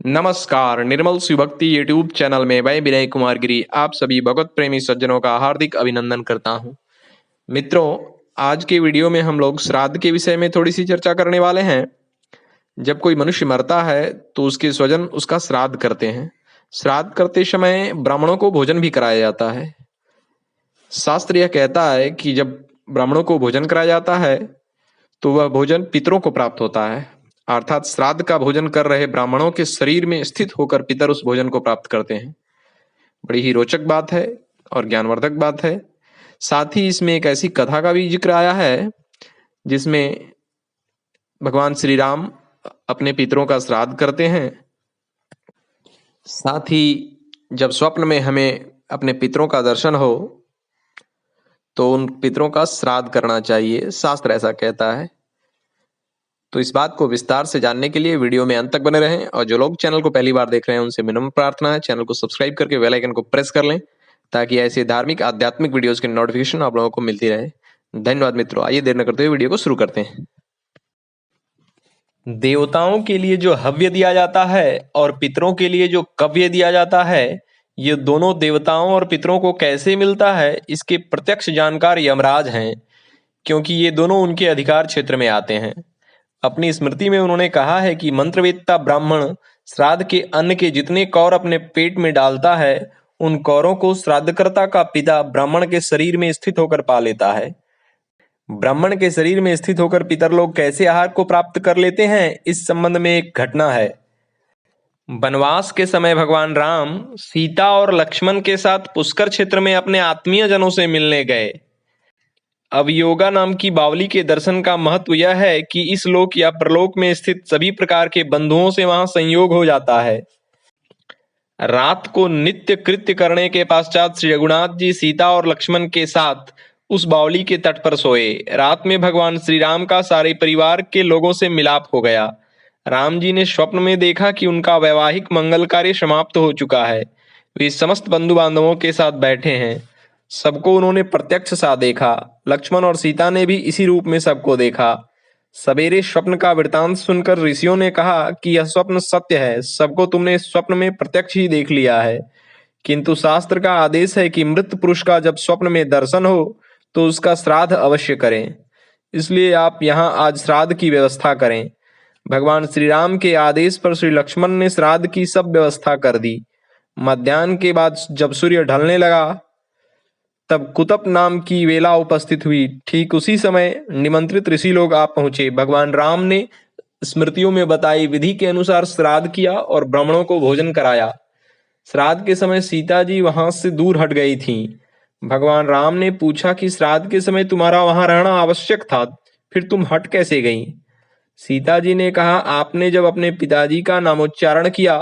नमस्कार, निर्मल शिव भक्ति YouTube channel में मैं विनय कुमार गिरी आप सभी भगवत प्रेमी सज्जनों का हार्दिक अभिनंदन करता हूं। मित्रों, आज के वीडियो में हम लोग श्राद्ध के विषय में थोड़ी सी चर्चा करने वाले हैं। जब कोई मनुष्य मरता है तो उसके स्वजन उसका श्राद्ध करते हैं। श्राद्ध करते समय ब्राह्मणों को भोजन भी कराया जाता है। शास्त्र यह कहता है कि जब ब्राह्मणों को भोजन कराया जाता है तो वह भोजन पितरों को प्राप्त होता है, अर्थात श्राद्ध का भोजन कर रहे ब्राह्मणों के शरीर में स्थित होकर पितर उस भोजन को प्राप्त करते हैं। बड़ी ही रोचक बात है और ज्ञानवर्धक बात है। साथ ही इसमें एक ऐसी कथा का भी जिक्र आया है जिसमें भगवान श्री राम अपने पितरों का श्राद्ध करते हैं। साथ ही जब स्वप्न में हमें अपने पितरों का दर्शन हो तो उन पितरों का श्राद्ध करना चाहिए, शास्त्र ऐसा कहता है। तो इस बात को विस्तार से जानने के लिए वीडियो में अंत तक बने रहें और जो लोग चैनल को पहली बार देख रहे हैं उनसे विनम्र प्रार्थना है चैनल को सब्सक्राइब करके बेल आइकन को प्रेस कर लें ताकि ऐसे धार्मिक आध्यात्मिक वीडियोस की नोटिफिकेशन आप लोगों को मिलती रहे। धन्यवाद मित्रों। आइए देर न करते हुए वीडियो को शुरू करते हैं। देवताओं के लिए जो हव्य दिया जाता है और पितरों के लिए जो कव्य दिया जाता है, ये दोनों देवताओं और पितरों को कैसे मिलता है इसके प्रत्यक्ष जानकार यमराज हैं, क्योंकि ये दोनों उनके अधिकार क्षेत्र में आते हैं। अपनी स्मृति में उन्होंने कहा है कि मंत्रवेत्ता ब्राह्मण श्राद्ध के अन्न के जितने कौर अपने पेट में डालता है उन कौरों को श्राद्धकर्ता का पिता ब्राह्मण के शरीर में स्थित होकर पा लेता है। ब्राह्मण के शरीर में स्थित होकर पितर लोग कैसे आहार को प्राप्त कर लेते हैं, इस संबंध में एक घटना है। वनवास के समय भगवान राम सीता और लक्ष्मण के साथ पुष्कर क्षेत्र में अपने आत्मीय जनों से मिलने गए। अवयोगा नाम की बावली के दर्शन का महत्व यह है कि इस लोक या प्रलोक में स्थित सभी प्रकार के बंधुओं से वहां संयोग हो जाता है। रात को नित्य कृत्य करने के पश्चात श्री रघुनाथ जी सीता और लक्ष्मण के साथ उस बावली के तट पर सोए। रात में भगवान श्री राम का सारे परिवार के लोगों से मिलाप हो गया। राम जी ने स्वप्न में देखा कि उनका वैवाहिक मंगल कार्य समाप्त हो चुका है। वे समस्त बंधु बांधवों के साथ बैठे हैं। सबको उन्होंने प्रत्यक्ष सा देखा। लक्ष्मण और सीता ने भी इसी रूप में सबको देखा। सवेरे स्वप्न का वृतांत सुनकर ऋषियों ने कहा कि यह स्वप्न सत्य है, सबको तुमने स्वप्न में प्रत्यक्ष ही देख लिया है। किंतु शास्त्र का आदेश है कि मृत पुरुष का जब स्वप्न में दर्शन हो तो उसका श्राद्ध अवश्य करें। इसलिए आप यहाँ आज श्राद्ध की व्यवस्था करें। भगवान श्री राम के आदेश पर श्री लक्ष्मण ने श्राद्ध की सब व्यवस्था कर दी। मध्याह्न के बाद जब सूर्य ढलने लगा तब कुतप नाम की वेला उपस्थित हुई। ठीक उसी समय निमंत्रित ऋषि लोग आ पहुंचे। भगवान राम ने स्मृतियों में बताई विधि के अनुसार श्राद्ध किया और ब्राह्मणों को भोजन कराया। श्राद्ध के समय सीता जी वहां से दूर हट गई थीं। भगवान राम ने पूछा कि श्राद्ध के समय तुम्हारा वहां रहना आवश्यक था, फिर तुम हट कैसे गई? सीता जी ने कहा, आपने जब अपने पिताजी का नामोच्चारण किया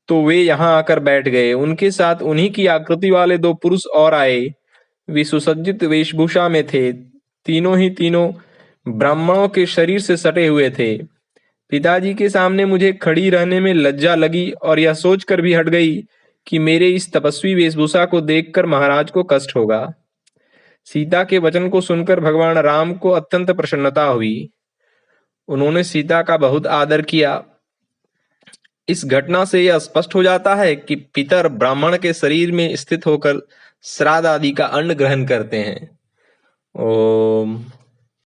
तो वे यहाँ आकर बैठ गए। उनके साथ उन्हीं की आकृति वाले दो पुरुष और आए। वे सुसज्जित वेशभूषा में थे। तीनों ब्राह्मणों के शरीर से सटे हुए थे। पिताजी के सामने मुझे खड़ी रहने में लज्जा लगी और यह सोचकर भी हट गई कि मेरे इस तपस्वी वेशभूषा को देखकर महाराज को कष्ट होगा। सीता के वचन को सुनकर भगवान राम को अत्यंत प्रसन्नता हुई। उन्होंने सीता का बहुत आदर किया। इस घटना से यह स्पष्ट हो जाता है कि पितर ब्राह्मण के शरीर में स्थित होकर श्राद्ध आदि का अन्न ग्रहण करते हैं। ओम।